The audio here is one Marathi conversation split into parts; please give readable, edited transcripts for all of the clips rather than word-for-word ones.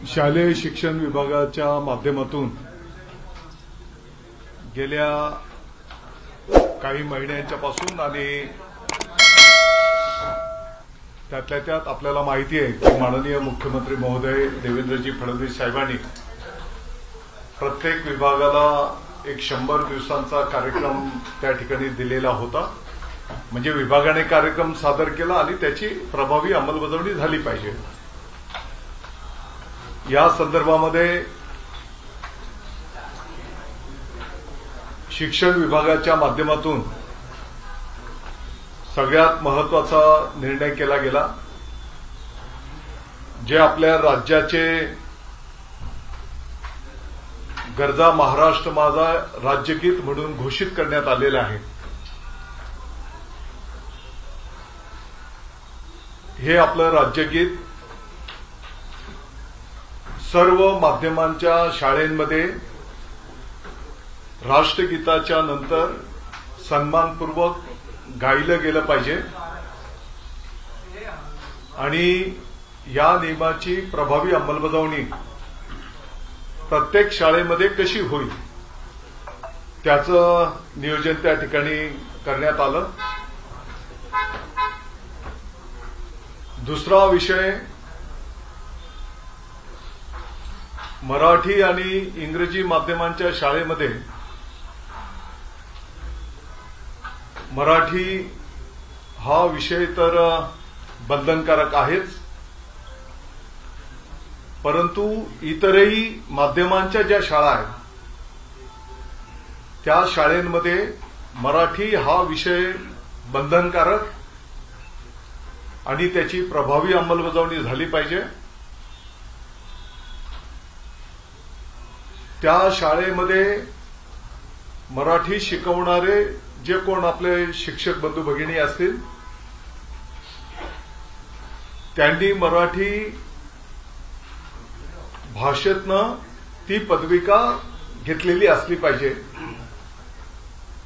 शालेय शिक्षण विभागाच्या माध्यमातून गेल्या काही महिन्यांच्यापासून आणि त्यातल्या त्यात आपल्याला माहिती आहे की माननीय मुख्यमंत्री महोदय देवेंद्रजी फडणवीस साहेबांनी प्रत्येक विभागाला एक 100 दिवसांचा कार्यक्रम त्या ठिकाणी दिलेला होता। म्हणजे विभागाने कार्यक्रम सादर केला आणि त्याची प्रभावी अंमलबजावणी झाली पाहिजे। या संदर्भामध्ये शिक्षण विभागाच्या माध्यमातून सगळ्यात महत्त्वाचा निर्णय केला गेला। जे आपल्या राज्याचे गरजा महाराष्ट्र माझा राज्यगीत म्हणून घोषित करण्यात आलेले आहे। हे आपलं राज्यगीत सर्व माध्यमांच्या शाळांमध्ये राष्ट्रगीताच्या नंतर सन्मानपूर्वक गायलं गेलं पाहिजे आणि या नियमाची प्रभावी अंमलबजावणी प्रत्येक शाळेमध्ये कशी होईल त्याचं नियोजन त्या ठिकाणी करण्यात आलं। दुसरा विषय मराठी आणि इंग्रजी माध्यमांच्या शाळेमध्ये मराठी हा विषय तर बंधनकारक आहेच, परंतु इतरही माध्यमांच्या ज्या शाळा आहेत त्या शाळांमध्ये मराठी हा विषय बंधनकारक आणि त्याची प्रभावी अंमलबजावणी झाली पाहिजे। त्या शाळेमध्ये मराठी शिकवणारे जे कोण आपले शिक्षक बंधू भगिनी असतील त्यांनी मराठी भाषेतनं ती पदविका घेतलेली असली पाहिजे,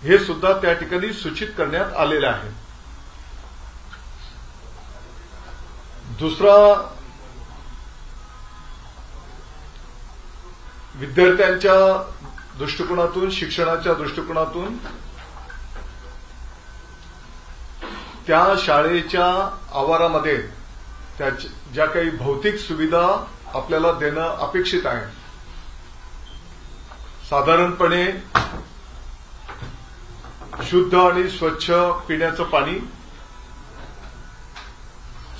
हे सुद्धा त्या ठिकाणी सूचित करण्यात आलेलं आहे। दुसरा, विद्यार्थ्यांच्या दृष्टिकोनातून शिक्षणाच्या दृष्टिकोनातून त्या शाळेच्या आवारामध्ये ज्या काही भौतिक सुविधा आपल्याला देणं अपेक्षित आहे, साधारणपणे शुद्ध आणि स्वच्छ पिण्याचं पाणी,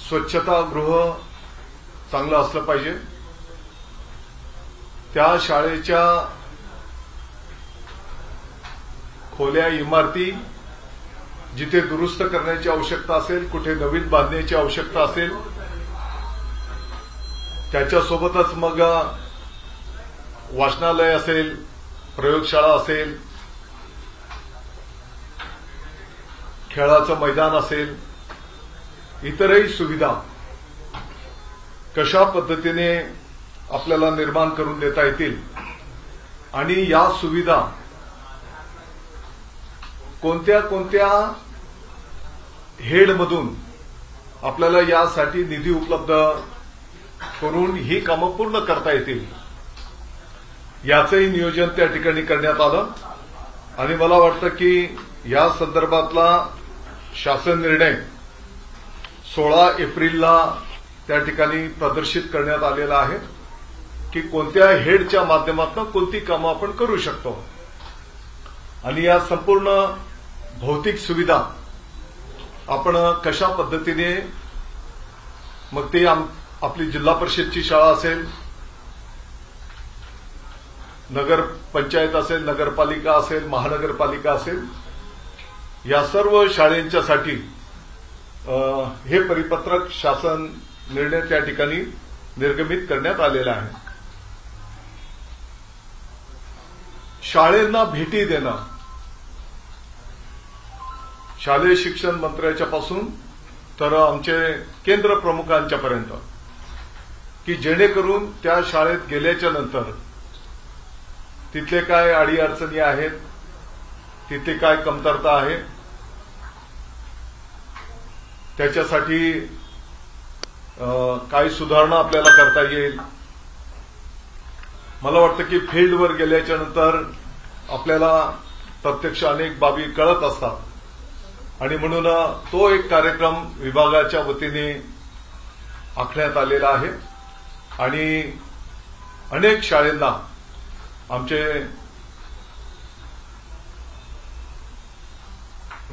स्वच्छतागृह चांगलं असलं पाहिजे। त्या शाळेच्या खोल्या इमारती जिथे दुरुस्त करण्याची आवश्यकता असेल, कुठे नवीन बांधण्याची आवश्यकता असेल, त्याच्यासोबतच मग वाचनालय असेल, प्रयोगशाळा असेल, खेळाचं मैदान असेल, इतरही सुविधा कशा पद्धतीने आपल्याला निर्माण करून देता येतील आणि या सुविधा कोणत्या कोणत्या हेडमधून आपल्याला यासाठी निधी उपलब्ध करून ही कामं पूर्ण करता येतील याचंही नियोजन त्या ठिकाणी करण्यात आलं। आणि मला वाटतं की या संदर्भातला शासन निर्णय 16 एप्रिलला त्या ठिकाणी प्रदर्शित करण्यात आलेला आहे की कोणत्या हेडच्या माध्यमातून कोणती कामं आपण करू शकतो आणि या संपूर्ण भौतिक सुविधा आपण कशा पद्धतीने, मग ते आपली जिल्हा परिषदची शाळा असेल, नगर पंचायत असेल, नगरपालिका असेल, महानगरपालिका असेल, या सर्व शाळांच्यासाठी हे परिपत्रक शासन निर्णय त्या ठिकाणी निर्गमित करण्यात आलेला आहे। शाळेंना भेटी देणं शालेय शिक्षण मंत्र्याच्यापासून तर आमचे केंद्र प्रमुखांच्यापर्यंत, की जेणेकरून त्या शाळेत गेल्याच्या नंतर तिथले काय अडीअडचणी आहेत, तिथे काय कमतरता आहे, त्याच्यासाठी काय सुधारणा आपल्याला करता येईल मला वाटतं की फील्डवर गेल्याच्या नंतर आपल्याला प्रत्यक्ष अनेक बाबी कळत असतात आणि म्हणून तो एक कार्यक्रम विभागाच्या वतीने आखण्यात आलेला आहे आणि अनेक शाळांना आमचे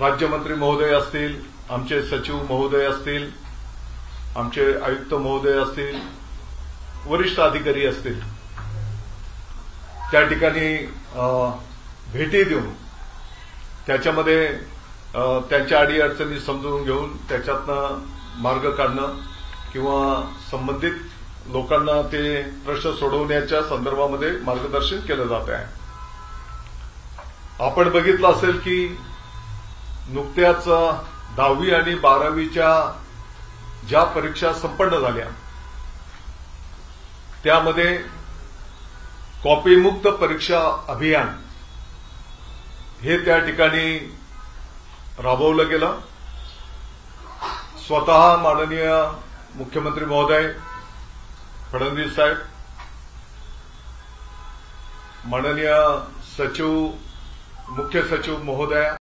राज्यमंत्री महोदय असतील, आमचे सचिव महोदय असतील, आमचे आयुक्त महोदय असतील, वरिष्ठ अधिकारी असतील, त्या ठिकाणी भेटी देऊन त्याच्यामध्ये त्यांच्या अडीअडचणी समजून घेऊन त्याच्यातनं मार्ग काढणं किंवा संबंधित लोकांना ते प्रश्न सोडवण्याच्या संदर्भामध्ये मार्गदर्शन केलं जात आहे. आपण बघितलं असेल की नुकत्याच 10वी आणि 12वीच्या ज्या परीक्षा संपन्न झाल्या त्यामध्ये कॉपीमुक्त परीक्षा अभियान हे त्या ठिकाणी राबवलं गेलं. स्वतः माननीय मुख्यमंत्री महोदय फडणवीस साहेब, माननीय सचिव, मुख्य सचिव महोदया